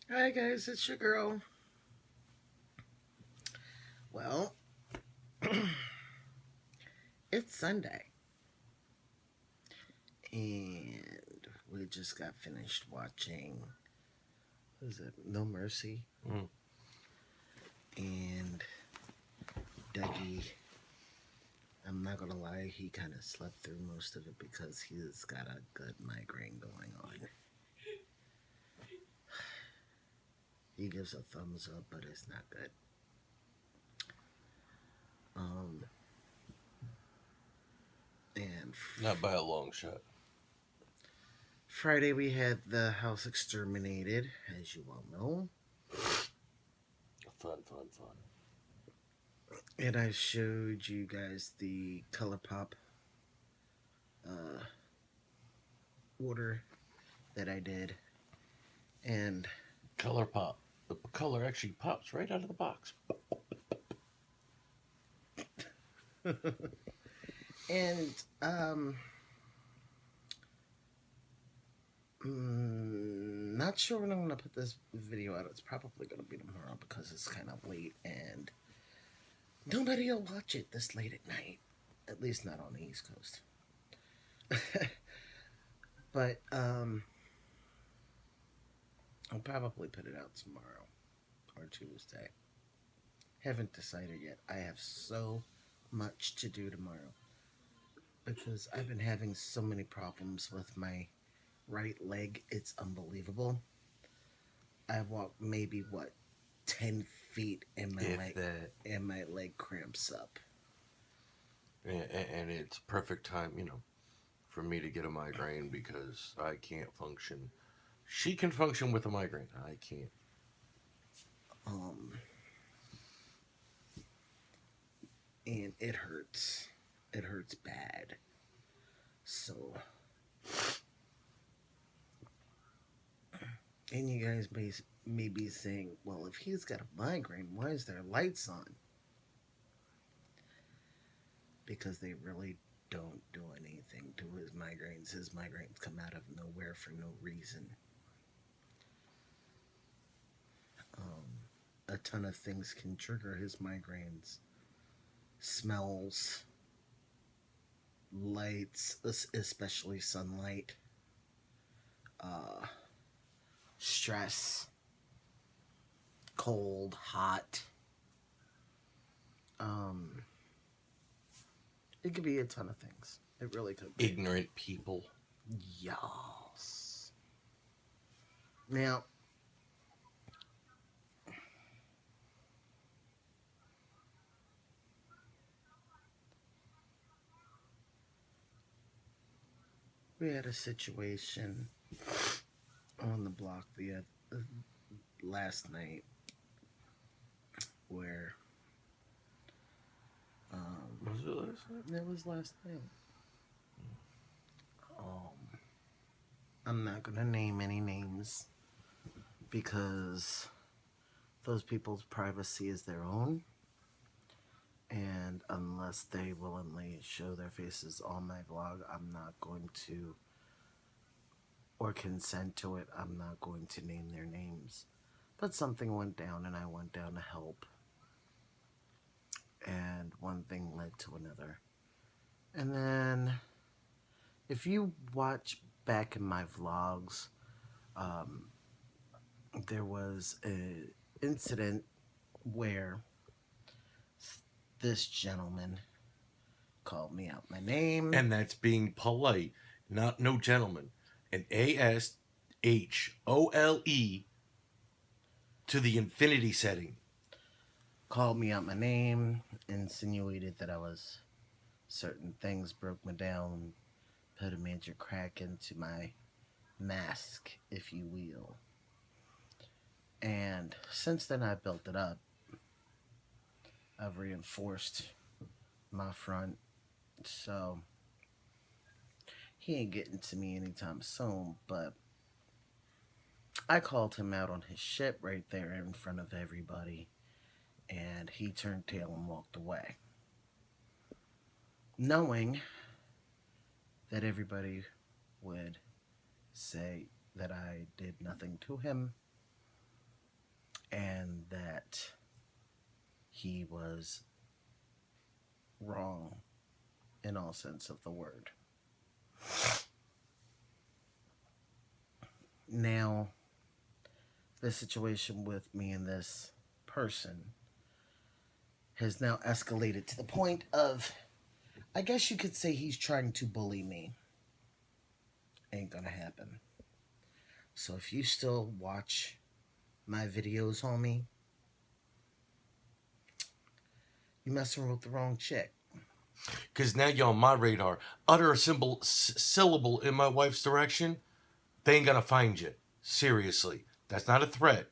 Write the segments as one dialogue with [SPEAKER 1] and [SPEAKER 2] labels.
[SPEAKER 1] Hi guys, it's your girl. Well, it's Sunday, and we just got finished watching. What is it? No Mercy.
[SPEAKER 2] Mm.
[SPEAKER 1] And Dougie. I'm not gonna lie, he kind of slept through most of it because he's got a good migraine going on. He gives a thumbs up, but it's not good. Um, and
[SPEAKER 2] Not by a long shot.
[SPEAKER 1] Friday we had the house exterminated, as you all know.
[SPEAKER 2] Fun, fun, fun.
[SPEAKER 1] And I showed you guys the ColourPop uh, order that I did. And
[SPEAKER 2] Color pop. The color actually pops right out of the box.
[SPEAKER 1] and not sure when I'm gonna put this video out. It's probably gonna be tomorrow because it's kind of late and nobody will watch it this late at night. At least not on the East Coast. But I'll probably put it out tomorrow or Tuesday. Haven't decided yet. I have so much to do tomorrow because I've been having so many problems with my right leg. It's unbelievable. I walk maybe 10 feet and my
[SPEAKER 2] If
[SPEAKER 1] leg
[SPEAKER 2] that.
[SPEAKER 1] and my leg cramps up.
[SPEAKER 2] And it's perfect time, for me to get a migraine because I can't function. She can function with a migraine. I can't.
[SPEAKER 1] Um and it hurts. It hurts bad. So and you guys may be saying, well, if he's got a migraine, why is there lights on? Because they really don't do anything to his migraines. His migraines come out of nowhere for no reason. A ton of things can trigger his migraines: smells, lights, especially sunlight, uh, stress, cold, hot. Um, it could be a ton of things. It really could be.
[SPEAKER 2] Ignorant people.
[SPEAKER 1] Yes. Now, we had a situation on the block last night where
[SPEAKER 2] Was it last night?
[SPEAKER 1] it was last night. Um, I'm not gonna name any names because those people's privacy is their own, and unless they willingly show their faces on my vlog, I'm not going to, or consent to it, I'm not going to name their names. But something went down and I went down to help, and one thing led to another. And then if you watch back in my vlogs, um, there was an incident where this gentleman called me out my name.
[SPEAKER 2] And that's being polite, not no gentleman. An ASHOLE to the infinity setting.
[SPEAKER 1] Called me out my name, insinuated that I was certain things, broke me down, put a major crack into my mask, if you will. And since then, I built it up. I've reinforced my front, so he ain't getting to me anytime soon. But I called him out on his shit right there in front of everybody, and he turned tail and walked away, knowing that everybody would say that I did nothing to him and that he was wrong in all sense of the word. Now, the situation with me and this person has now escalated to the point of, I guess you could say he's trying to bully me. Ain't gonna happen. So if you still watch my videos, homie, you messing with the wrong chick.
[SPEAKER 2] Because now you're on my radar. Utter a syllable in my wife's direction, they ain't gonna find you. Seriously. That's not a threat.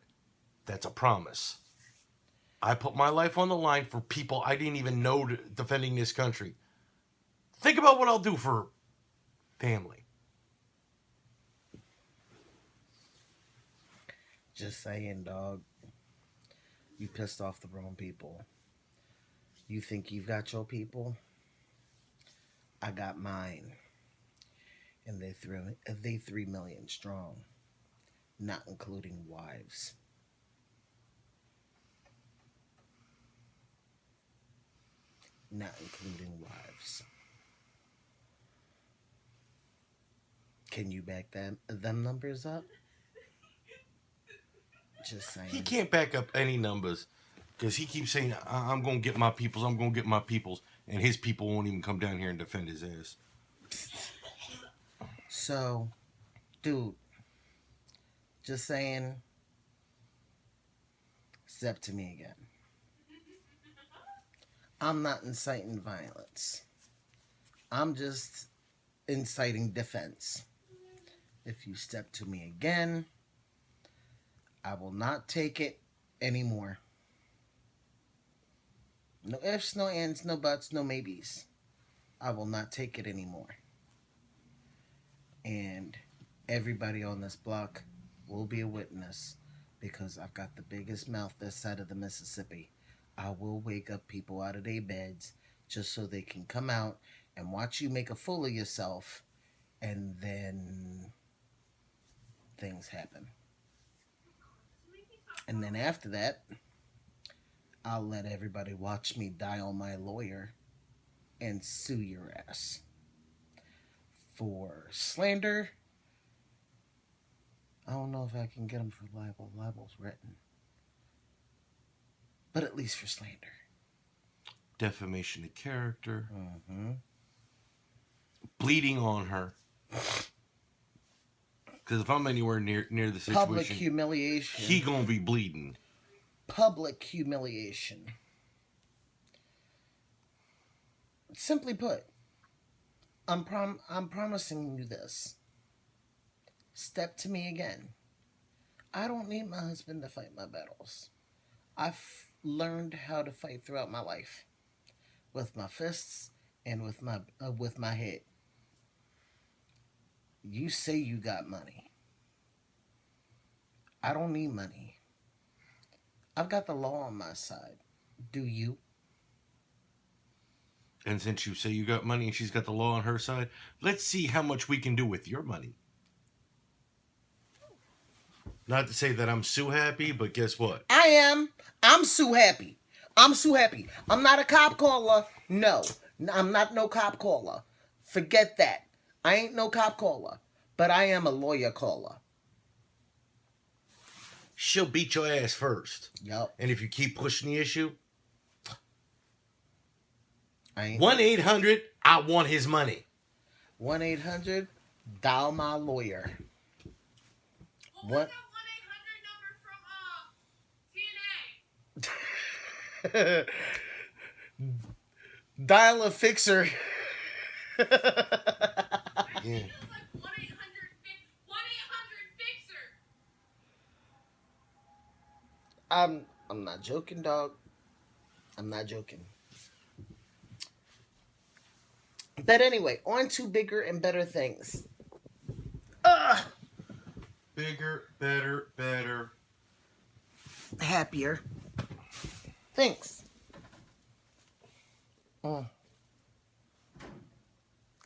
[SPEAKER 2] That's a promise. I put my life on the line for people I didn't even know defending this country. Think about what I'll do for family.
[SPEAKER 1] Just saying, dog. You pissed off the wrong people. You think you've got your people? I got mine. And they 3 million strong. Not including wives. Not including wives. Can you back them numbers up? Just saying.
[SPEAKER 2] He can't back up any numbers because he keeps saying, I'm going to get my peoples, I'm going to get my peoples, and his people won't even come down here and defend his ass.
[SPEAKER 1] So, dude, just saying, step to me again. I'm not inciting violence. I'm just inciting defense. If you step to me again, I will not take it anymore. No ifs, no ands, no buts, no maybes. I will not take it anymore. And everybody on this block will be a witness because I've got the biggest mouth this side of the Mississippi. I will wake up people out of their beds just so they can come out and watch you make a fool of yourself, and then things happen. And then after that, I'll let everybody watch me dial my lawyer and sue your ass. For slander, I don't know if I can get him for libel. Libel's written. But at least for slander.
[SPEAKER 2] Defamation of character.
[SPEAKER 1] Mm-hmm.
[SPEAKER 2] Bleeding on her. Because if I'm anywhere near the situation,
[SPEAKER 1] Public humiliation.
[SPEAKER 2] he gonna be bleeding.
[SPEAKER 1] Public humiliation. Simply put, I'm promising you this. Step to me again. I don't need my husband to fight my battles. I've learned how to fight throughout my life, with my fists and with my head. You say you got money. I don't need money. I've got the law on my side. Do you?
[SPEAKER 2] And since you say you got money and she's got the law on her side, let's see how much we can do with your money. Not to say that I'm so happy, but guess what?
[SPEAKER 1] I am. I'm so happy. I'm so happy. I'm not a cop caller. No. I'm not no cop caller. Forget that. I ain't no cop caller. But I am a lawyer caller.
[SPEAKER 2] She'll beat your ass first.
[SPEAKER 1] Yup.
[SPEAKER 2] And if you keep pushing the issue,
[SPEAKER 1] I ain't
[SPEAKER 2] 1-800, I want his money.
[SPEAKER 1] 1-800, dial my lawyer.
[SPEAKER 3] What?
[SPEAKER 1] What?
[SPEAKER 3] That 1-800 number from TNA.
[SPEAKER 1] Dial a fixer.
[SPEAKER 2] Yeah.
[SPEAKER 3] Feels like 1-800 fixer.
[SPEAKER 1] I'm not joking, dog. I'm not joking. But anyway, on to bigger and better things.
[SPEAKER 2] Bigger, better.
[SPEAKER 1] Happier. Thanks.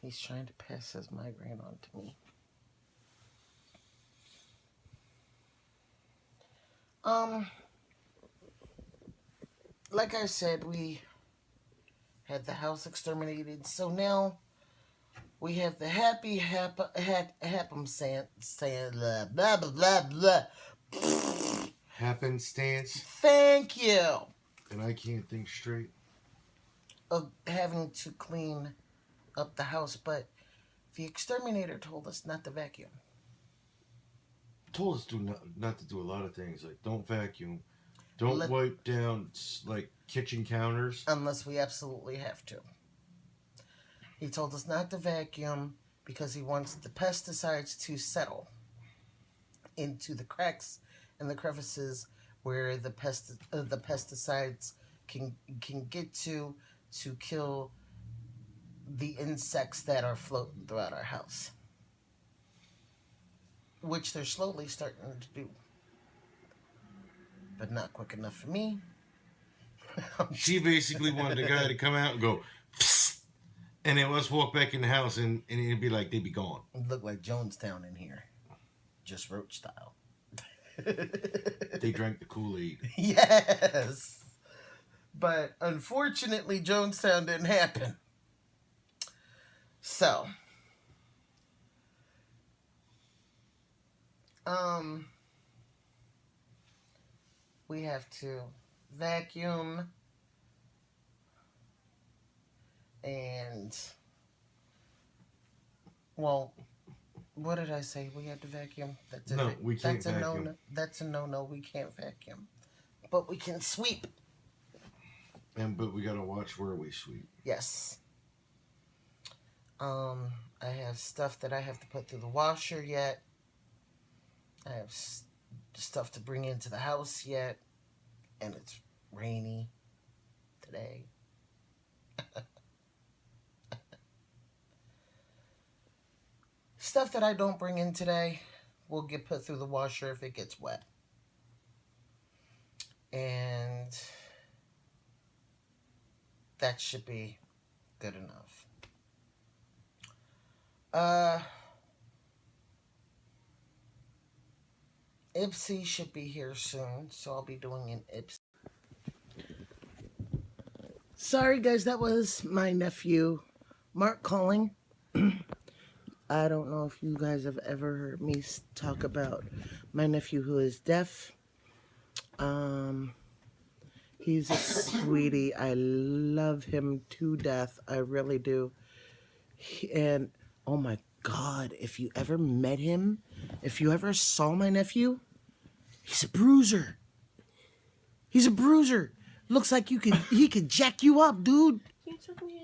[SPEAKER 1] He's trying to pass his migraine on to me. like I said, we had the house exterminated. So now we have the happum blah, blah, blah, blah.
[SPEAKER 2] Happenstance,
[SPEAKER 1] Thank you.
[SPEAKER 2] and I can't think straight.
[SPEAKER 1] Of having to clean up the house, but the exterminator told us not to vacuum.
[SPEAKER 2] Told us not to do a lot of things, like don't vacuum, don't wipe down like kitchen counters.
[SPEAKER 1] Unless we absolutely have to. He told us not to vacuum because he wants the pesticides to settle into the cracks and the crevices where the pesticides can get to kill the insects that are floating throughout our house, which they're slowly starting to do, but not quick enough for me.
[SPEAKER 2] She basically wanted the guy to come out and go, psst, and then let's walk back in the house, and it'd be like they'd be gone.
[SPEAKER 1] It looked like Jonestown in here, just roach style.
[SPEAKER 2] They drank the Kool-Aid.
[SPEAKER 1] Yes, but unfortunately, Jonestown didn't happen. So, we have to vacuum and, well, what did I say? We had to vacuum? That's
[SPEAKER 2] No, we can't vacuum.
[SPEAKER 1] That's a no. We can't vacuum, but we can sweep.
[SPEAKER 2] But we gotta watch where we sweep.
[SPEAKER 1] Yes. I have stuff that I have to put through the washer yet. I have stuff to bring into the house yet, and it's rainy today. Stuff that I don't bring in today will get put through the washer if it gets wet. And that should be good enough. Ipsy should be here soon, so I'll be doing an Ipsy. Sorry guys, that was my nephew, Mark, calling. I don't know if you guys have ever heard me talk about my nephew who is deaf. He's a sweetie. I love him to death. I really do. And, oh my God, if you ever met him, if you ever saw my nephew, he's a bruiser. He's a bruiser. Looks like he could jack you up, dude.
[SPEAKER 4] You took me in.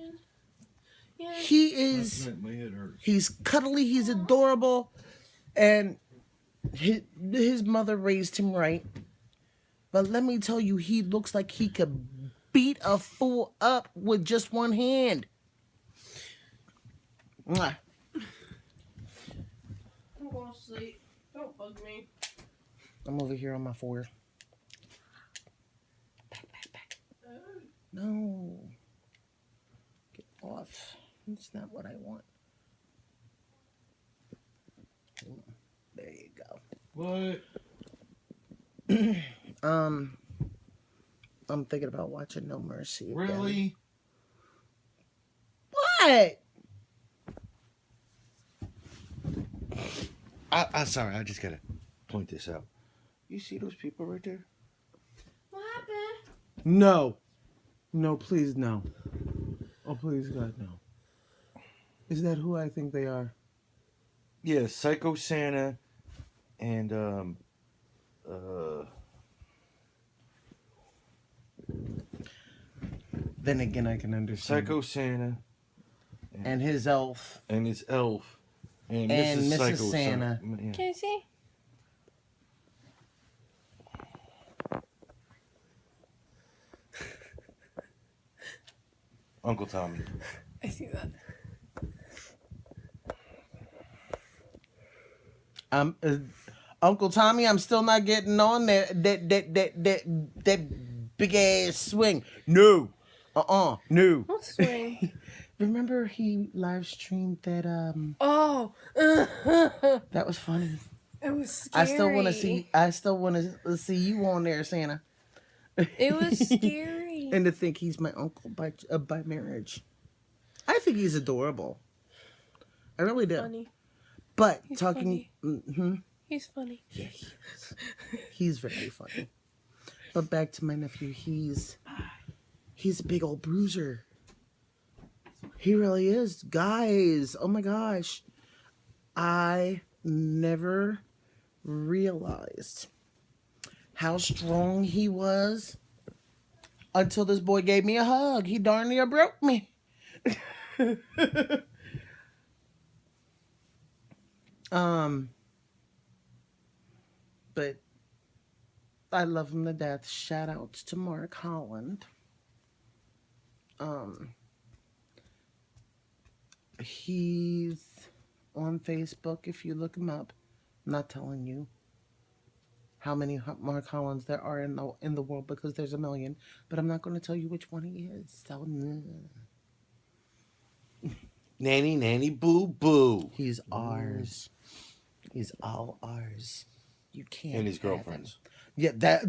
[SPEAKER 4] Yeah.
[SPEAKER 1] He is,
[SPEAKER 2] My head hurts.
[SPEAKER 1] he's cuddly, he's adorable, and his mother raised him right. But let me tell you, he looks like he could beat a fool up with just one hand. Mwah.
[SPEAKER 4] I'm going to sleep. Don't bug me.
[SPEAKER 1] I'm over here on my 4. Back. No. Get off. That's not what I want. There you go.
[SPEAKER 2] What?
[SPEAKER 1] I'm thinking about watching No Mercy again.
[SPEAKER 2] Really?
[SPEAKER 1] What?
[SPEAKER 2] I'm sorry. I just gotta point this out.
[SPEAKER 1] You see those people right there?
[SPEAKER 4] What happened?
[SPEAKER 1] No. No, please, no. Oh, please, God, no. Is that who I think they are?
[SPEAKER 2] Yeah, Psycho Santa and
[SPEAKER 1] Then again, I can understand.
[SPEAKER 2] Psycho Santa
[SPEAKER 1] And his elf.
[SPEAKER 2] and his elf and
[SPEAKER 1] And Mrs.
[SPEAKER 2] Psycho
[SPEAKER 1] Santa.
[SPEAKER 2] Yeah.
[SPEAKER 4] Can you see?
[SPEAKER 2] Uncle Tommy.
[SPEAKER 4] I see that.
[SPEAKER 1] Uncle Tommy, I'm still not getting on that big ass swing. No. No.
[SPEAKER 4] What swing?
[SPEAKER 1] Remember he live streamed that
[SPEAKER 4] Oh.
[SPEAKER 1] that was funny.
[SPEAKER 4] It was scary.
[SPEAKER 1] I still want to see you on there, Santa.
[SPEAKER 4] It was scary. sweet.
[SPEAKER 1] and to think he's my uncle by marriage. I think he's adorable. I really do.
[SPEAKER 4] Funny.
[SPEAKER 1] But
[SPEAKER 4] He's
[SPEAKER 1] talking,
[SPEAKER 4] He's funny.
[SPEAKER 1] yeah, he is. He's very funny. But back to my nephew, he's a big old bruiser. He really is, guys. Oh my gosh, I never realized how strong he was until this boy gave me a hug. He darn near broke me. But I love him to death. Shout outs to Mark Holland. He's on Facebook. If you look him up, I'm not telling you how many Mark Hollands there are in the world because there's a million, but I'm not going to tell you which one he is. So,
[SPEAKER 2] Nanny, nanny, boo, boo.
[SPEAKER 1] he's ours. He's all ours. You can't.
[SPEAKER 2] And his
[SPEAKER 1] have him.
[SPEAKER 2] girlfriends.
[SPEAKER 1] Yeah, that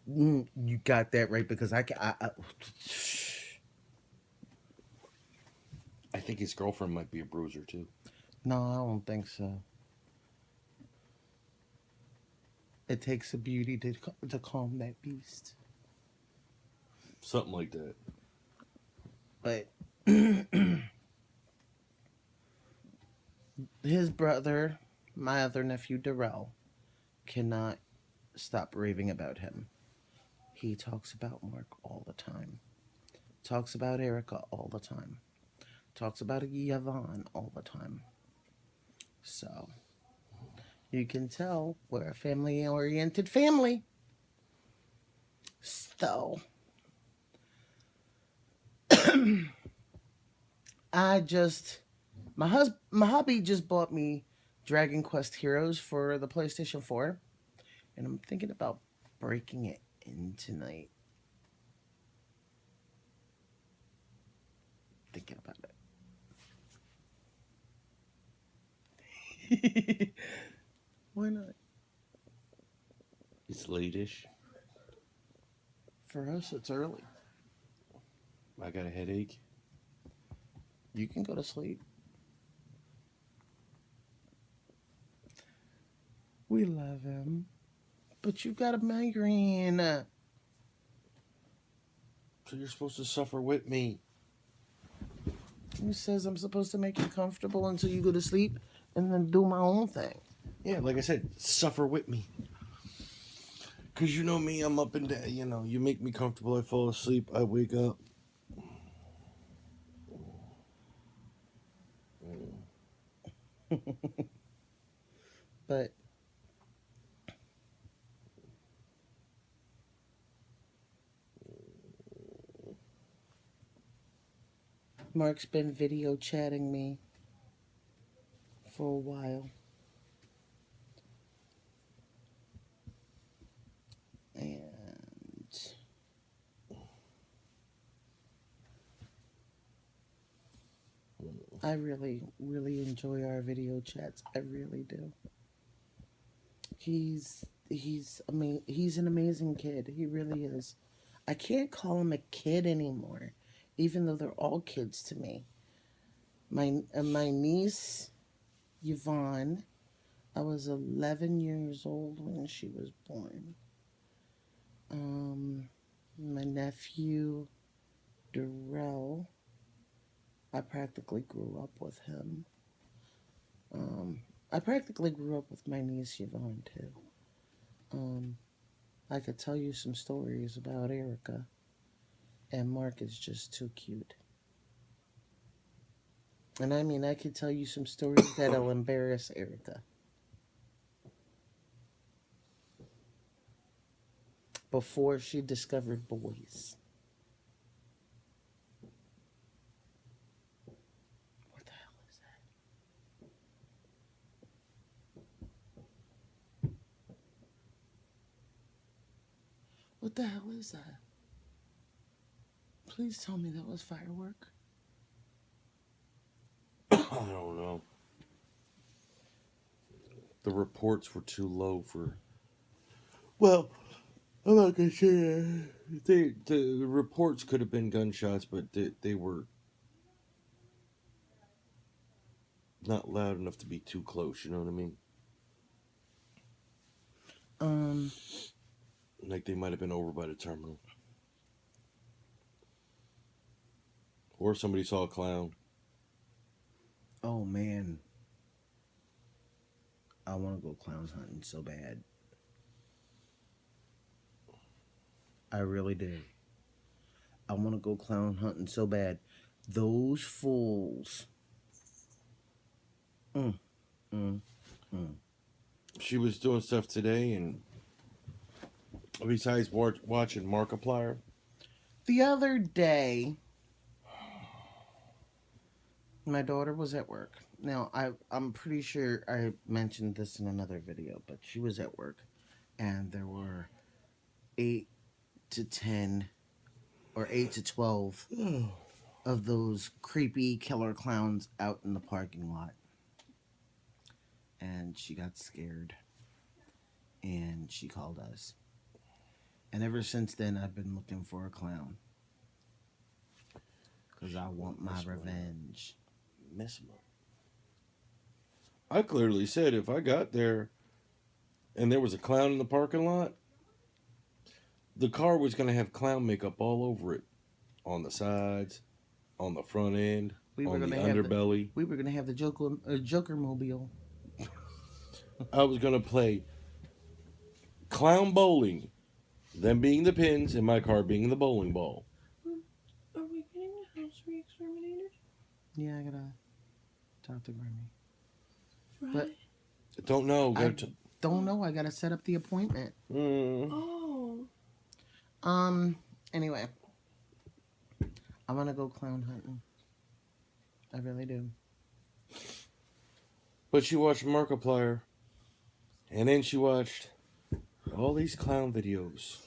[SPEAKER 1] you got that right because I
[SPEAKER 2] think his girlfriend might be a bruiser too.
[SPEAKER 1] no, I don't think so. It takes a beauty to calm that beast.
[SPEAKER 2] Something like that.
[SPEAKER 1] But his brother, my other nephew Darrell, cannot stop raving about him. He talks about Mark all the time. Talks about Erica all the time. Talks about Yvonne all the time. So, you can tell we're a family-oriented family. So, my hubby just bought me Dragon Quest Heroes for the PlayStation 4, and I'm thinking about breaking it in tonight. Thinking about it. Why not?
[SPEAKER 2] It's late-ish.
[SPEAKER 1] For us, it's early.
[SPEAKER 2] I got a headache.
[SPEAKER 1] You can go to sleep. We love him. But you got a migraine.
[SPEAKER 2] So you're supposed to suffer with me.
[SPEAKER 1] Who says I'm supposed to make you comfortable until you go to sleep and then do my own thing?
[SPEAKER 2] Yeah, like I said, suffer with me. Because you know me, I'm up and down. You know, you make me comfortable, I fall asleep, I wake up.
[SPEAKER 1] But Mark's been video chatting me for a while. And I really, really enjoy our video chats. I really do. He's an amazing kid. He really is. I can't call him a kid anymore, even though they're all kids to me. My niece, Yvonne, I was 11 years old when she was born. My nephew, Darrell, I practically grew up with him. I practically grew up with my niece, Yvonne, too. I could tell you some stories about Erica, and Mark is just too cute. And I mean, I could tell you some stories that'll embarrass Erica. Before she discovered boys. What the hell is that? What the hell is that? Please tell me that was firework.
[SPEAKER 2] I don't know. The reports were too low for... Well, I'm not gonna say that. The reports could have been gunshots, but they were not loud enough to be too close. You know what I mean? Like they might have been over by the terminal, or somebody saw a clown.
[SPEAKER 1] Oh man, I want to go clown hunting so bad. I really do. I want to go clown hunting so bad. Those fools.
[SPEAKER 2] She was doing stuff today, and besides watching Markiplier,
[SPEAKER 1] The other day, my daughter was at work. Now, I'm pretty sure I mentioned this in another video, but she was at work, and there were 8 to 10 or 8 to 12 of those creepy killer clowns out in the parking lot. And she got scared, and she called us. And ever since then, I've been looking for a clown. Because I want my revenge.
[SPEAKER 2] mess them up. I clearly said if I got there and there was a clown in the parking lot, the car was going to have clown makeup all over it. On the sides, on the front end, on the underbelly.
[SPEAKER 1] We were going to have the Joker mobile.
[SPEAKER 2] I was going to play clown bowling, them being the pins and my car being the bowling ball.
[SPEAKER 4] Are we getting the house re-exterminated?
[SPEAKER 1] Yeah, I got to talk to Grammy.
[SPEAKER 4] Right.
[SPEAKER 1] But
[SPEAKER 2] Don't know.
[SPEAKER 1] don't know. I got to set up the appointment.
[SPEAKER 4] Oh.
[SPEAKER 1] Anyway. I want to go clown hunting. I really do.
[SPEAKER 2] But she watched Markiplier, and then she watched all these clown videos.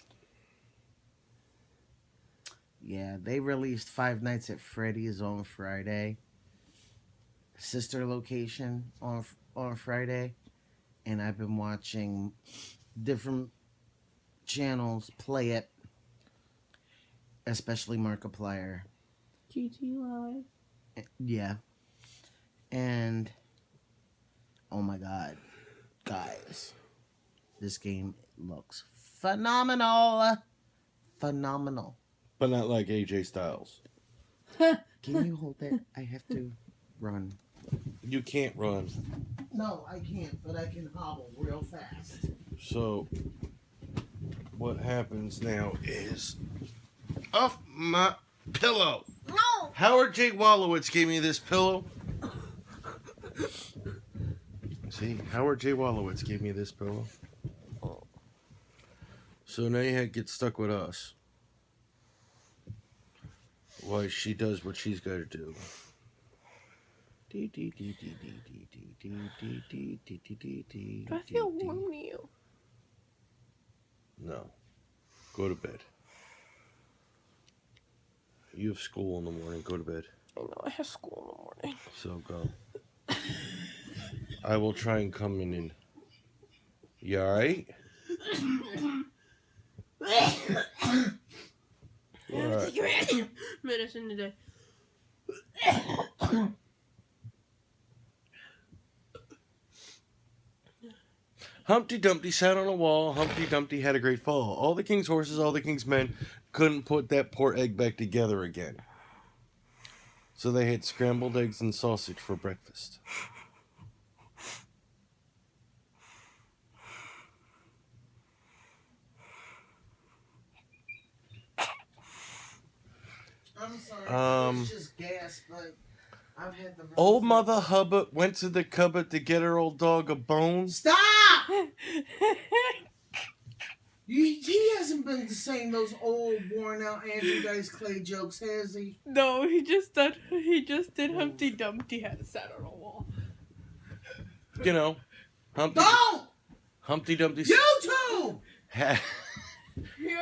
[SPEAKER 1] Yeah, they released Five Nights at Freddy's on Friday. Sister Location on Friday. And I've been watching different channels play it. Especially Markiplier.
[SPEAKER 4] GT Live.
[SPEAKER 1] Yeah. And oh my god. Guys. This game looks phenomenal. Phenomenal.
[SPEAKER 2] But not like AJ Styles.
[SPEAKER 1] Can you hold that? I have to run.
[SPEAKER 2] You can't run.
[SPEAKER 1] No, I can't, but I can hobble real fast.
[SPEAKER 2] So, what happens now is... Off my pillow!
[SPEAKER 1] No!
[SPEAKER 2] Howard J. Wolowitz gave me this pillow. See, Howard J. Wolowitz gave me this pillow. So now you get stuck with us. Why she does what she's got to do.
[SPEAKER 4] Do I feel warm to you?
[SPEAKER 2] No. Go to bed. You have school in the morning. Go to bed.
[SPEAKER 4] I know I have school in the morning.
[SPEAKER 2] So go. I will try and come in and... You alright? Alright.
[SPEAKER 4] Take your medicine today.
[SPEAKER 2] Humpty Dumpty sat on a wall. Humpty Dumpty had a great fall. All the king's horses, all the king's men couldn't put that poor egg back together again. So they had scrambled eggs and sausage for breakfast.
[SPEAKER 1] I'm sorry. It's just gas, but I've had the...
[SPEAKER 2] Old Mother Hubbard went to the cupboard to get her old dog a bone.
[SPEAKER 1] Stop! He hasn't been saying those old, worn-out Andrew Dice Clay jokes, has he?
[SPEAKER 4] No, he just did Humpty Dumpty had sat on a wall.
[SPEAKER 2] You know,
[SPEAKER 1] Don't!
[SPEAKER 2] Humpty Dumpty.
[SPEAKER 1] YouTube!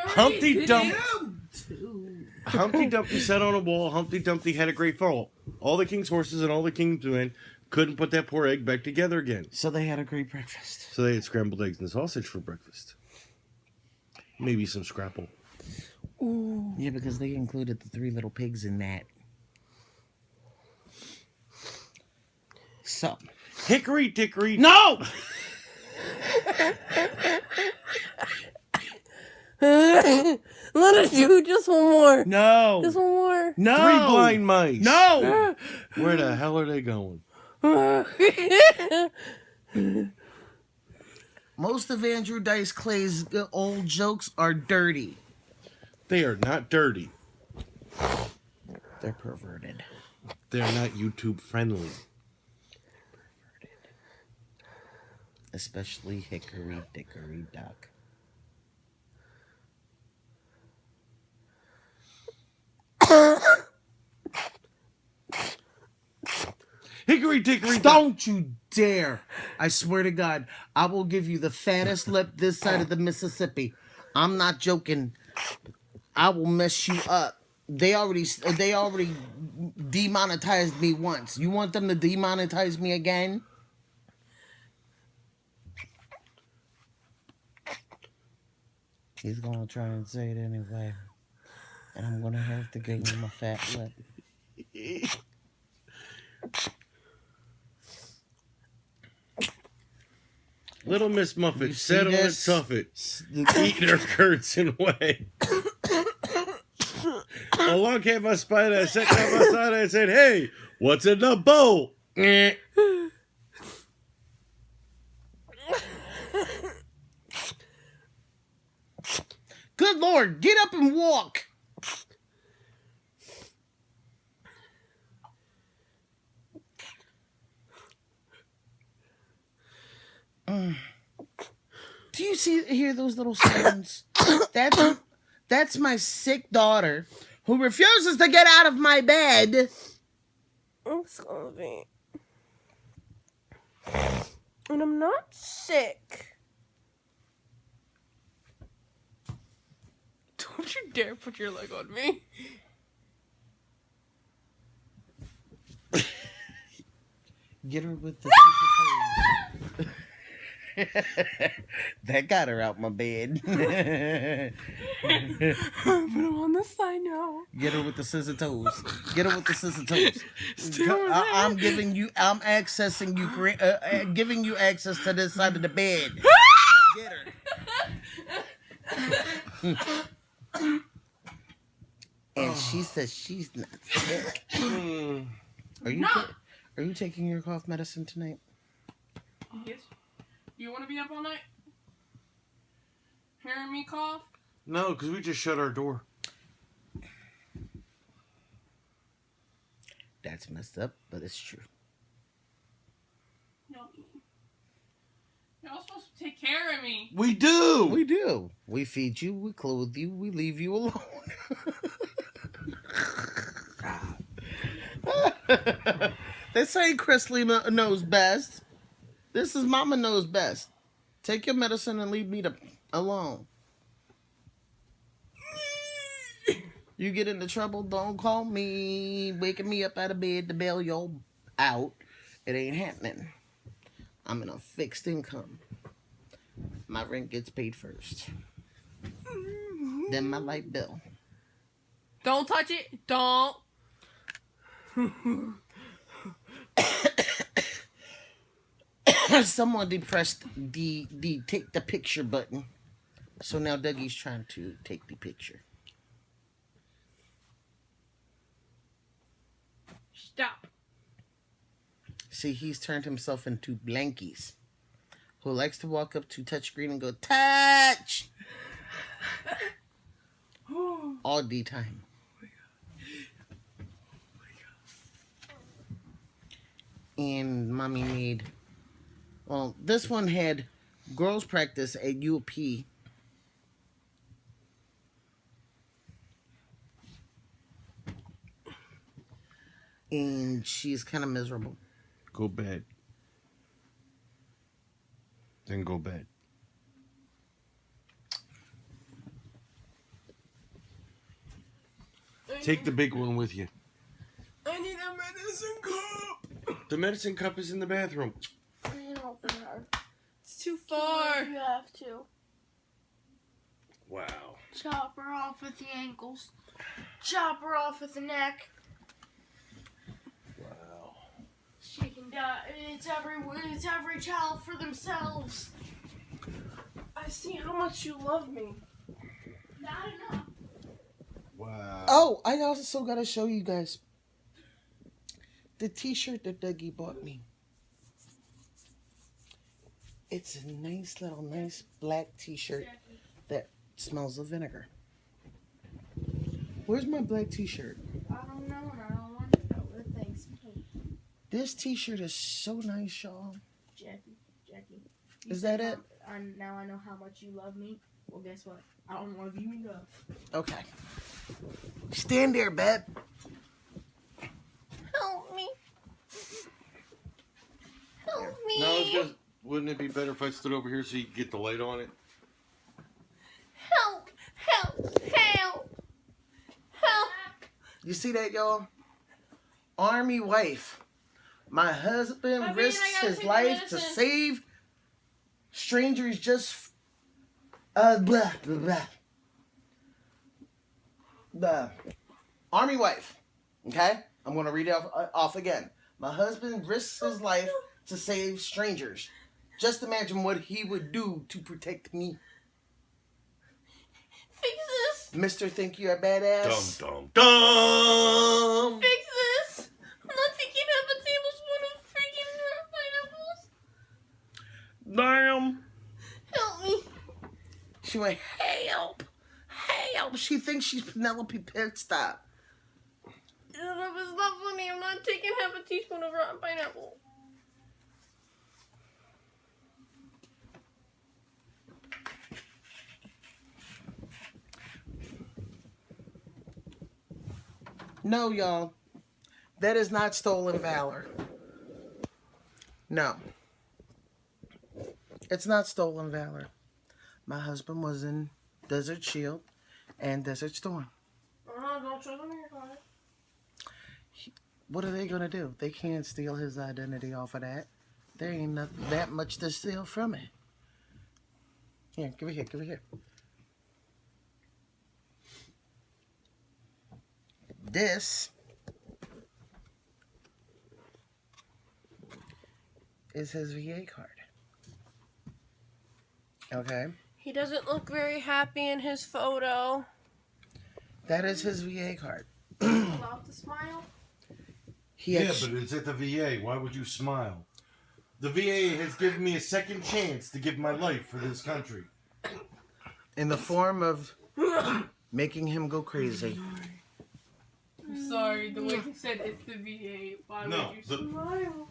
[SPEAKER 2] Humpty Dumpty.
[SPEAKER 1] YouTube!
[SPEAKER 2] Humpty Dumpty sat on a wall. Humpty Dumpty had a great fall. All the king's horses and all the king's men couldn't put that poor egg back together again.
[SPEAKER 1] So they had a great breakfast.
[SPEAKER 2] So they had scrambled eggs and sausage for breakfast. Maybe some Scrapple.
[SPEAKER 4] Ooh.
[SPEAKER 1] Yeah, because they included the 3 little pigs in that. So.
[SPEAKER 2] Hickory dickory.
[SPEAKER 1] No!
[SPEAKER 4] Let us do just one more.
[SPEAKER 1] No!
[SPEAKER 4] Just one more.
[SPEAKER 1] No!
[SPEAKER 2] 3 blind mice.
[SPEAKER 1] No!
[SPEAKER 2] Where the hell are they going?
[SPEAKER 1] Most of Andrew Dice Clay's old jokes are dirty.
[SPEAKER 2] They are not dirty.
[SPEAKER 1] They're perverted.
[SPEAKER 2] They're not YouTube friendly.
[SPEAKER 1] Especially Hickory Dickory Dock.
[SPEAKER 2] Hickory dickory.
[SPEAKER 1] Don't you dare! I swear to God, I will give you the fattest lip this side of the Mississippi. I'm not joking. I will mess you up. They already demonetized me once. You want them to demonetize me again? He's gonna try and say it anyway. And I'm gonna have to give him a fat lip.
[SPEAKER 2] Little Miss Muffet
[SPEAKER 1] You
[SPEAKER 2] sat
[SPEAKER 1] see
[SPEAKER 2] on a
[SPEAKER 1] this?
[SPEAKER 2] tuffet, eating her curds and whey. Along came a spider, I sat down beside her and said, "Hey, what's in the bowl?" Eh.
[SPEAKER 1] Good Lord, get up and walk! Do you hear those little sounds? That's my sick daughter who refuses to get out of my bed.
[SPEAKER 4] Excuse me. And I'm not sick. Don't you dare put your leg on me.
[SPEAKER 1] Get her with the scissor toes. That got her out my bed.
[SPEAKER 4] But I'm on the side now.
[SPEAKER 1] Get her with the scissor toes. Get her with the scissor toes.
[SPEAKER 4] Stay over there.
[SPEAKER 1] I'm giving you. I'm accessing you. Giving you access to this side of the bed. Get her. And she says she's not sick. Are you? Are you taking your cough medicine tonight?
[SPEAKER 4] Yes. You want to be up all night? Hearing me cough?
[SPEAKER 2] No, because we just shut our door.
[SPEAKER 1] That's messed up, but it's true.
[SPEAKER 4] No. Y'all supposed to take care of me.
[SPEAKER 2] We do.
[SPEAKER 1] We do. We feed you. We clothe you. We leave you alone. This ain't Chrisley knows best. This is Mama knows best. Take your medicine and leave me alone. You get into trouble, don't call me. Waking me up out of bed to bail you out. It ain't happening. I'm in a fixed income. My rent gets paid first. Then my light bill.
[SPEAKER 4] Don't touch it. Don't.
[SPEAKER 1] Someone depressed the take the picture button. So now Dougie's trying to take the picture.
[SPEAKER 4] Stop.
[SPEAKER 1] See, he's turned himself into Blankies, who likes to walk up to touchscreen and go, touch! All the time. And Mommy made, well, this one had girls practice at UP. And she's kind of miserable.
[SPEAKER 2] Go bed. Then go bed. Take the big one with you.
[SPEAKER 4] I need a medicine cup.
[SPEAKER 2] The medicine cup is in the bathroom.
[SPEAKER 5] I can open her.
[SPEAKER 4] It's too far.
[SPEAKER 5] You have to.
[SPEAKER 2] Wow.
[SPEAKER 4] Chop her off with the ankles. Chop her off with the neck.
[SPEAKER 2] Wow.
[SPEAKER 4] She can die. It's every child for themselves. I see how much you love me. Not enough.
[SPEAKER 2] Wow.
[SPEAKER 1] Oh, I also gotta show you guys the t-shirt that Dougie bought me. It's a nice black t-shirt that smells of vinegar. Where's my black t-shirt?
[SPEAKER 4] I don't know, and I don't want to know where things made.
[SPEAKER 1] This t-shirt is so nice, y'all.
[SPEAKER 4] Jackie.
[SPEAKER 1] Is that it?
[SPEAKER 4] Now I know how much you love me. Well, guess what? I don't love you enough.
[SPEAKER 1] Okay. Stand there, Beb.
[SPEAKER 4] Help me. Help me.
[SPEAKER 2] No, wouldn't it be better if I stood over here so you could get the light on it?
[SPEAKER 4] Help.
[SPEAKER 1] You see that, y'all? Army wife. My husband
[SPEAKER 4] I mean,
[SPEAKER 1] risks
[SPEAKER 4] I gotta
[SPEAKER 1] his
[SPEAKER 4] take
[SPEAKER 1] life to
[SPEAKER 4] medicine.
[SPEAKER 1] save strangers just blah blah blah. The Army wife. Okay? I'm gonna read it off again. My husband risks his life to save strangers. Just imagine what he would do to protect me.
[SPEAKER 4] Fix this.
[SPEAKER 1] Mr. Think You're a Badass?
[SPEAKER 2] Dum dum dum.
[SPEAKER 4] Fix this. I'm not taking half a tablespoon of freaking pineapples.
[SPEAKER 1] Damn.
[SPEAKER 4] Help me.
[SPEAKER 1] She went, help. She thinks she's Penelope Pitstop.
[SPEAKER 4] It's not funny. I'm not taking half a teaspoon of rotten pineapple.
[SPEAKER 1] No, y'all. That is not stolen valor. No. It's not stolen valor. My husband was in Desert Shield and Desert Storm.
[SPEAKER 4] Don't show them your card.
[SPEAKER 1] What are they going to do? They can't steal his identity off of that. There ain't that much to steal from it. Here, give it here. This is his VA card. Okay?
[SPEAKER 4] He doesn't look very happy in his photo.
[SPEAKER 1] That is his VA card.
[SPEAKER 4] Allowed to smile?
[SPEAKER 1] He
[SPEAKER 2] Yeah, but it's at the VA. Why would you smile? The VA has given me a second chance to give my life for this country.
[SPEAKER 1] in the form of making him go crazy.
[SPEAKER 4] I'm sorry, the way you said it's the VA. Why
[SPEAKER 2] No,
[SPEAKER 4] would you
[SPEAKER 2] the-
[SPEAKER 4] smile?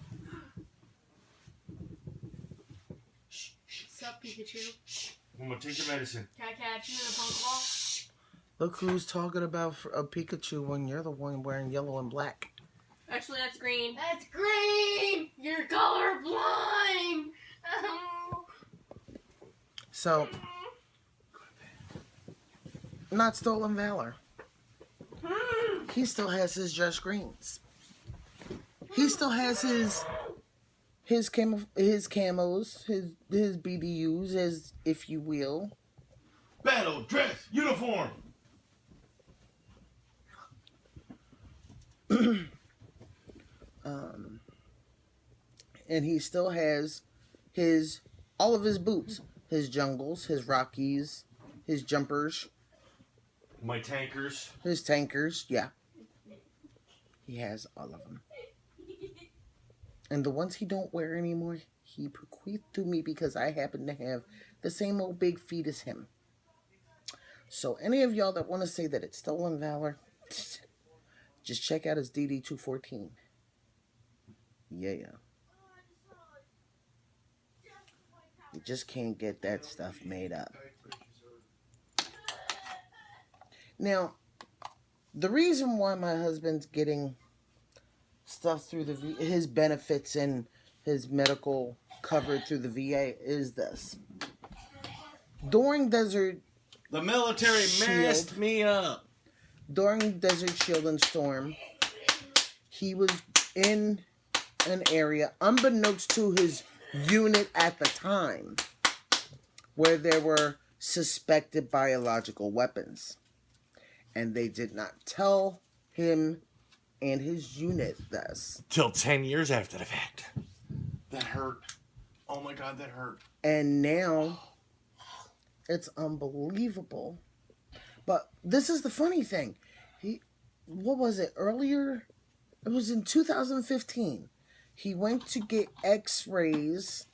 [SPEAKER 4] What's up, Pikachu?
[SPEAKER 2] I'm gonna take your medicine.
[SPEAKER 4] Can I catch you in a Pokeball?
[SPEAKER 1] Look who's talking about a Pikachu when you're the one wearing yellow and black.
[SPEAKER 4] Actually, that's green. That's green! You're colorblind!
[SPEAKER 1] So, not stolen valor. He still has his dress greens. He still has his camos, his BDUs, as if you will.
[SPEAKER 2] Battle dress uniform.
[SPEAKER 1] And he still has all of his boots, his jungles, his Rockies, his jumpers,
[SPEAKER 2] My tankers.
[SPEAKER 1] his tankers. Yeah, he has all of them. And the ones he don't wear anymore, he bequeathed to me because I happen to have the same old big feet as him. So any of y'all that want to say that it's stolen valor, just check out his DD214. Yeah. You just can't get that stuff made up. Now, the reason why my husband's getting stuff through his benefits and his medical covered through the VA is this. During Desert
[SPEAKER 2] The military
[SPEAKER 1] Shield.
[SPEAKER 2] messed me up.
[SPEAKER 1] During Desert Shield and Storm, he was in an area, unbeknownst to his unit at the time, where there were suspected biological weapons. And they did not tell him and his unit this.
[SPEAKER 2] Till 10 years after the fact. That hurt. Oh my God, that hurt.
[SPEAKER 1] And now it's unbelievable. But this is the funny thing. What was it, earlier? It was in 2015. He went to get x-rays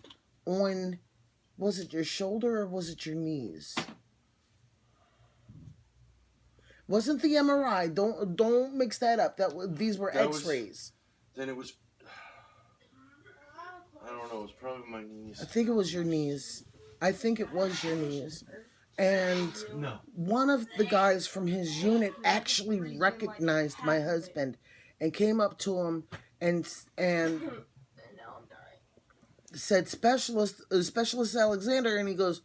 [SPEAKER 1] on, was it your shoulder or was it your knees? Wasn't the MRI. Don't mix that up. These were x-rays.
[SPEAKER 2] Then it was, I don't know, it was probably my knees.
[SPEAKER 1] I think it was your knees. And
[SPEAKER 2] No.
[SPEAKER 1] one of the guys from his unit actually recognized my husband and came up to him and
[SPEAKER 4] And now I'm dying.
[SPEAKER 1] said, Specialist Alexander, and he goes,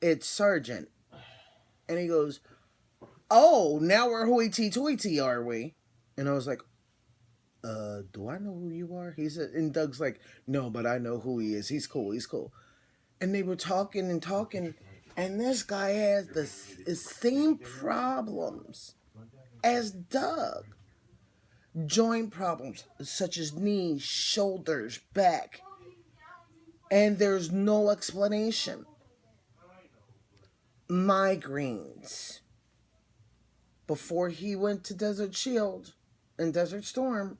[SPEAKER 1] "It's Sergeant." And he goes, "Oh, now we're hoity-toity, are we?" And I was like, do I know who you are? He said, and Doug's like, "No, but I know who he is. He's cool. And they were talking, and this guy has the same problems as Doug. Joint problems, such as knees, shoulders, back. And there's no explanation. Migraines. Before he went to Desert Shield and Desert Storm,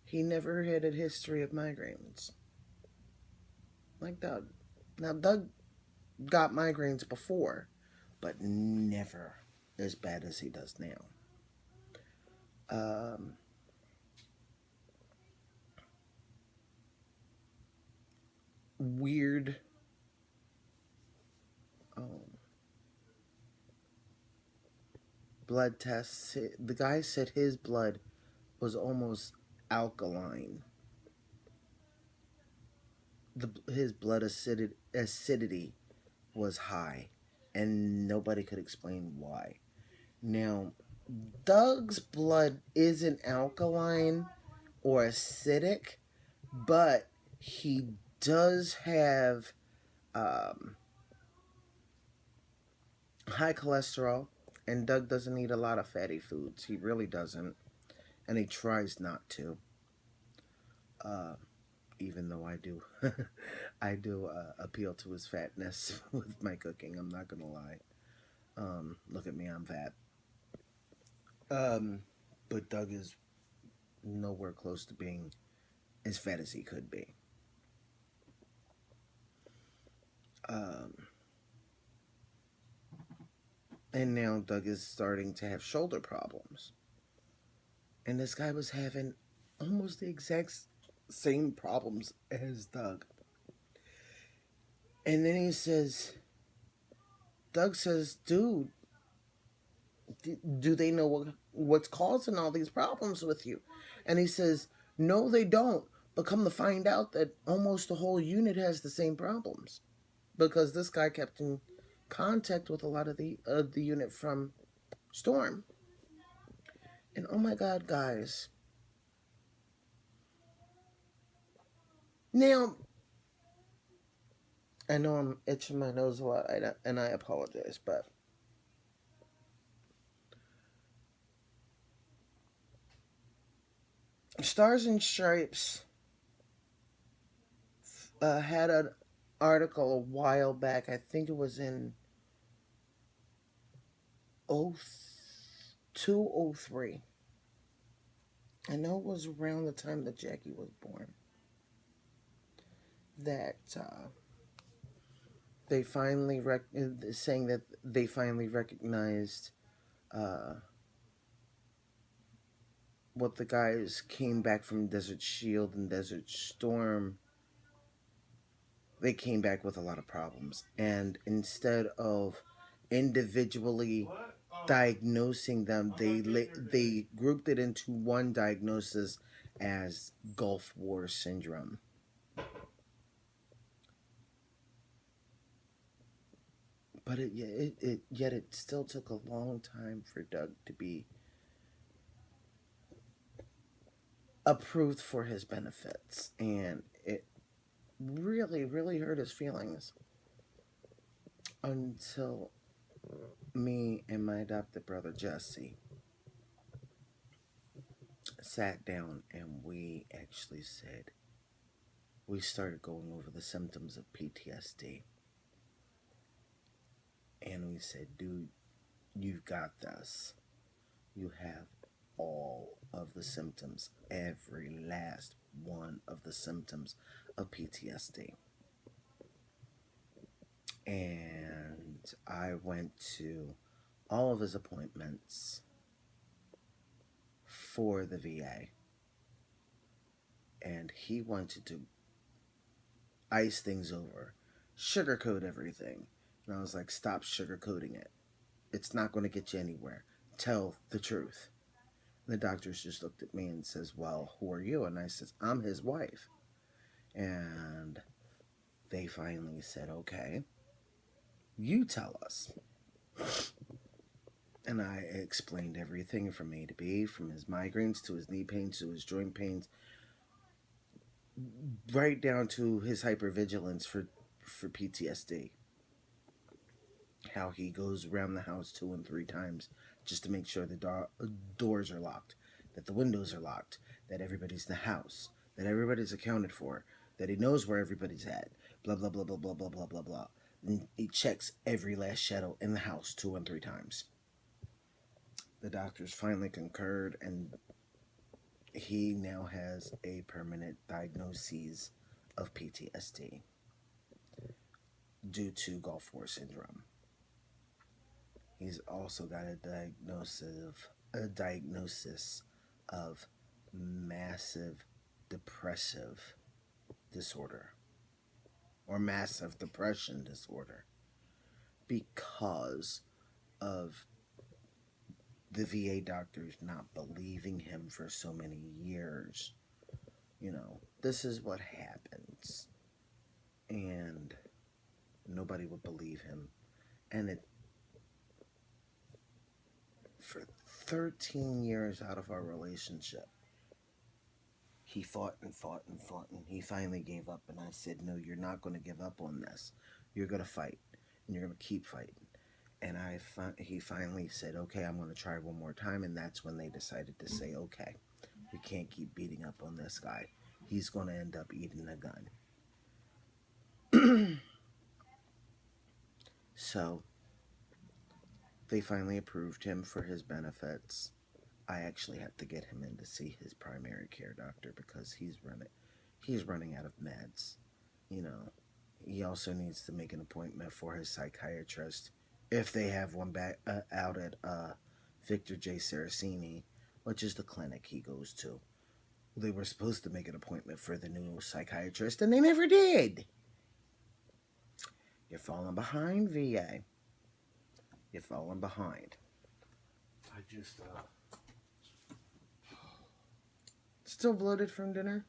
[SPEAKER 1] he never had a history of migraines. Like Doug. Now, Doug got migraines before, but never as bad as he does now. Weird. Blood tests. The guy said his blood was almost alkaline. His blood acidity was high, and nobody could explain why. Now, Doug's blood isn't alkaline or acidic, but he does have high cholesterol, and Doug doesn't eat a lot of fatty foods. He really doesn't, and he tries not to. Even though I do, I do appeal to his fatness with my cooking. I'm not gonna lie. Look at me, I'm fat. But Doug is nowhere close to being as fat as he could be. And now Doug is starting to have shoulder problems. And this guy was having almost the exact same problems as Doug. And then Doug says, "Dude, do they know what's causing all these problems with you?" And he says, "No, they don't. But come to find out that almost the whole unit has the same problems. Because this guy kept in contact with a lot of the unit from Storm." And oh my God, guys. Now, I know I'm itching my nose a lot, and I apologize, but Stars and Stripes had an article a while back. I think it was in 0203. I know it was around the time that Jackie was born. That they finally saying that they finally recognized what the guys came back from Desert Shield and Desert Storm. They came back with a lot of problems, and instead of individually diagnosing them, they grouped it into one diagnosis as Gulf War syndrome. But yet it still took a long time for Doug to be approved for his benefits, and it really, really hurt his feelings. until me and my adopted brother Jesse sat down and we actually said, we started going over the symptoms of PTSD. And we said, dude, you've got this. You have all of the symptoms, every last one of the symptoms of PTSD. And I went to all of his appointments for the VA. And he wanted to ice things over, sugarcoat everything. And I was like, stop sugarcoating it. It's not going to get you anywhere. Tell the truth. And the doctors just looked at me and says, well, who are you? And I says, I'm his wife. And they finally said, okay, you tell us. And I explained everything from A to B, from his migraines to his knee pains to his joint pains, right down to his hypervigilance for PTSD. How he goes around the house 2 and 3 times just to make sure the doors are locked, that the windows are locked, that everybody's in the house, that everybody's accounted for, that he knows where everybody's at, blah, blah, blah, blah, blah, blah, blah, blah, blah. And he checks every last shadow in the house 2 and 3 times. The doctors finally concurred, and he now has a permanent diagnosis of PTSD due to Gulf War syndrome. He's also got a diagnosis of massive depressive disorder or massive depression disorder because of the VA doctors not believing him for so many years. You know, this is what happens. And nobody would believe him. And it, for 13 years out of our relationship, he fought and fought and fought, and he finally gave up. And I said, no, you're not going to give up on this. You're going to fight, and you're going to keep fighting. And he finally said, okay, I'm going to try one more time. And that's when they decided to say, okay, we can't keep beating up on this guy. He's going to end up eating a gun. So they finally approved him for his benefits. I actually have to get him in to see his primary care doctor because he's running out of meds. You know, he also needs to make an appointment for his psychiatrist if they have one back out at Victor J. Saraceni, which is the clinic he goes to. They were supposed to make an appointment for the new psychiatrist, and they never did. You're falling behind, VA. You're falling behind.
[SPEAKER 2] I just,
[SPEAKER 1] Still bloated from dinner?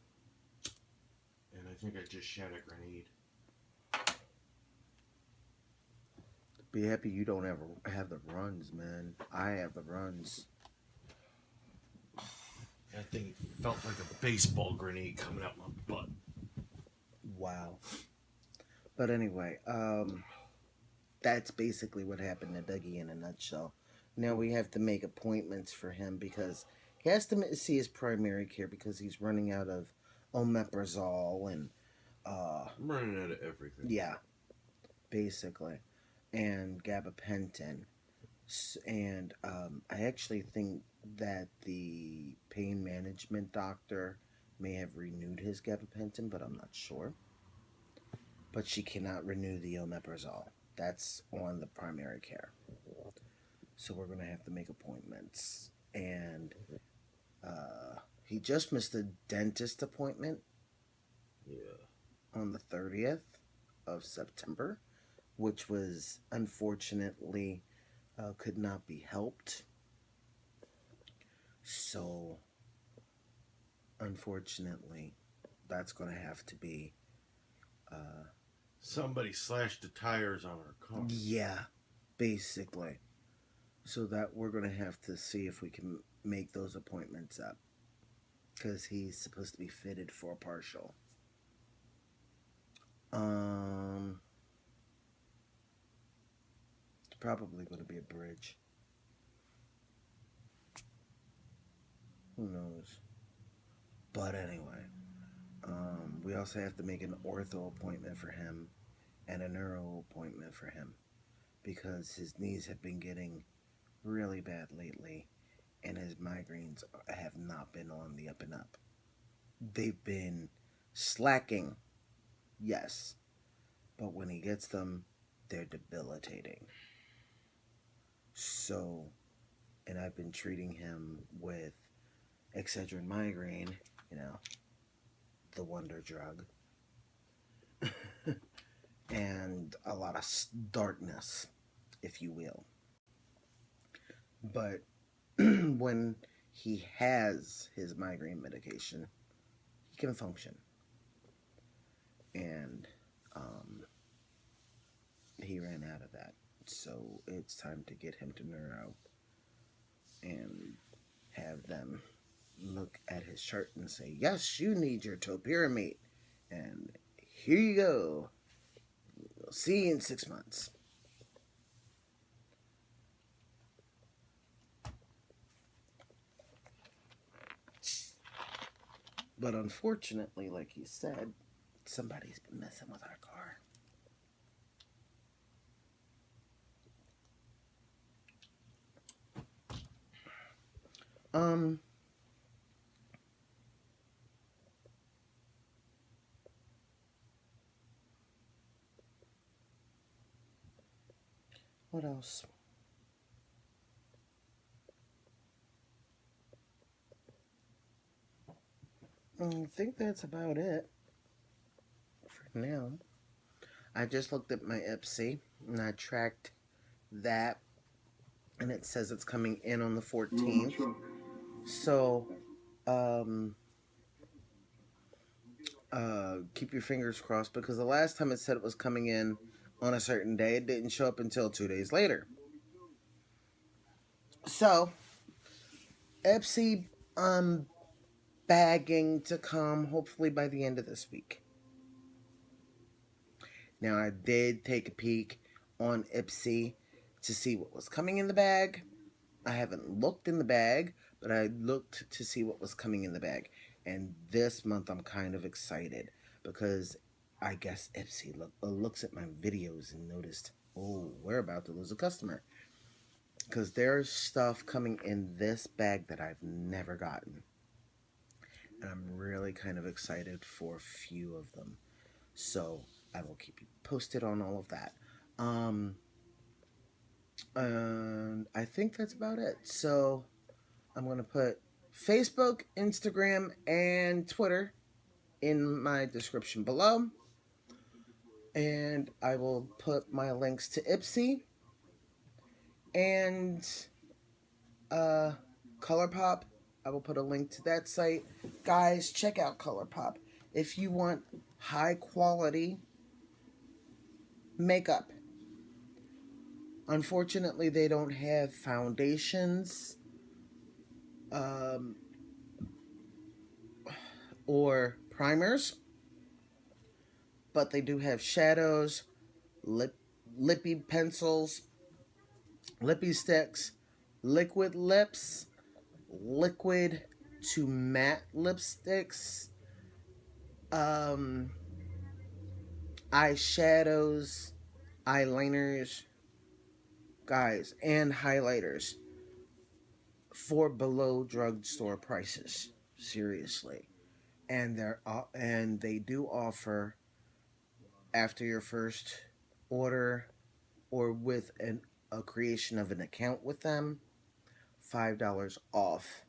[SPEAKER 2] and I think I just shot a grenade.
[SPEAKER 1] Be happy you don't ever have the runs, man. I have the runs.
[SPEAKER 2] That thing felt like a baseball grenade coming out my butt.
[SPEAKER 1] Wow. But anyway, that's basically what happened to Dougie in a nutshell. Now we have to make appointments for him because he has to see his primary care because he's running out of omeprazole and
[SPEAKER 2] I'm running out of everything.
[SPEAKER 1] yeah, basically, and gabapentin. And I actually think that the pain management doctor may have renewed his gabapentin, but I'm not sure. But she cannot renew the omeprazole. That's on the primary care. So we're going to have to make appointments. And he just missed a dentist appointment
[SPEAKER 2] Yeah.
[SPEAKER 1] on the 30th of September, which was unfortunately could not be helped. So, unfortunately, that's going to have to be
[SPEAKER 2] Somebody slashed the tires on our car.
[SPEAKER 1] yeah, basically. So that we're going to have to see if we can make those appointments up. Because he's supposed to be fitted for a partial. probably going to be a bridge. Who knows? But anyway, we also have to make an ortho appointment for him and a neuro appointment for him because his knees have been getting really bad lately and his migraines have not been on the up and up. They've been slacking, yes, but when he gets them, they're debilitating. So, and I've been treating him with Excedrin migraine, you know, the wonder drug, and a lot of darkness, if you will. But when he has his migraine medication, he can function. And he ran out of that. So it's time to get him to neuro and have them look at his chart and say, yes, you need your topiramate. And here you go. We'll see you in 6 months. But unfortunately, like you said, somebody's been messing with our car. What else? I think that's about it for now. I just looked at my Ipsy and I tracked that, and it says it's coming in on the 14th. So, keep your fingers crossed because the last time it said it was coming in on a certain day, it didn't show up until 2 days later. So, Ipsy, bagging to come hopefully by the end of this week. Now, I did take a peek on Ipsy to see what was coming in the bag. I haven't looked in the bag, but I looked to see what was coming in the bag. And this month I'm kind of excited because I guess Ipsy looks at my videos and noticed, oh, we're about to lose a customer. Because there's stuff coming in this bag that I've never gotten. And I'm really kind of excited for a few of them. So I will keep you posted on all of that. I think that's about it. So I'm going to put Facebook, Instagram, and Twitter in my description below. And I will put my links to Ipsy and ColourPop. I will put a link to that site. Guys, check out ColourPop. If you want high quality makeup. Unfortunately, they don't have foundations or primers, but they do have shadows, lippy pencils, lippy sticks, liquid lips, liquid to matte lipsticks, eyeshadows, eyeliners, guys, and highlighters for below drugstore prices. Seriously. And they do offer, after your first order or with a creation of an account with them, $5 off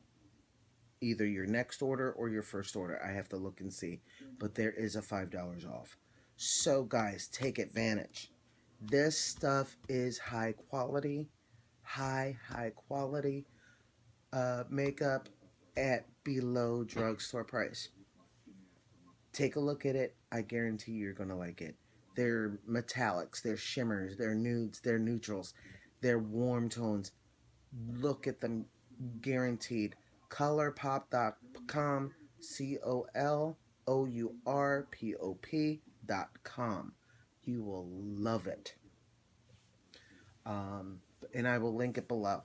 [SPEAKER 1] either your next order or your first order. I have to look and see, but there is a $5 off. So guys, take advantage. This stuff is high quality makeup at below drugstore price. Take a look at it. I guarantee you're going to like it. They're metallics, they're shimmers, they're nudes, they're neutrals, they're warm tones. Look at them, guaranteed. ColourPop.com, ColourPop.com. You will love it. And I will link it below.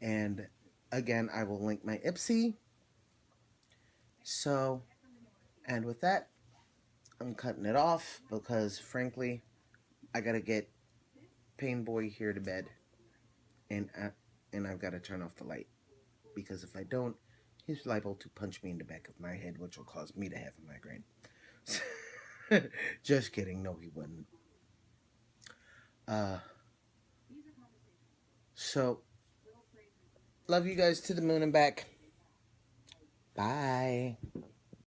[SPEAKER 1] And again, I will link my Ipsy. So, and with that, I'm cutting it off because, frankly, I gotta get Pain Boy here to bed, and I've got to turn off the light because if I don't, he's liable to punch me in the back of my head, which will cause me to have a migraine. Just kidding. No, he wouldn't. So, love you guys to the moon and back. Bye.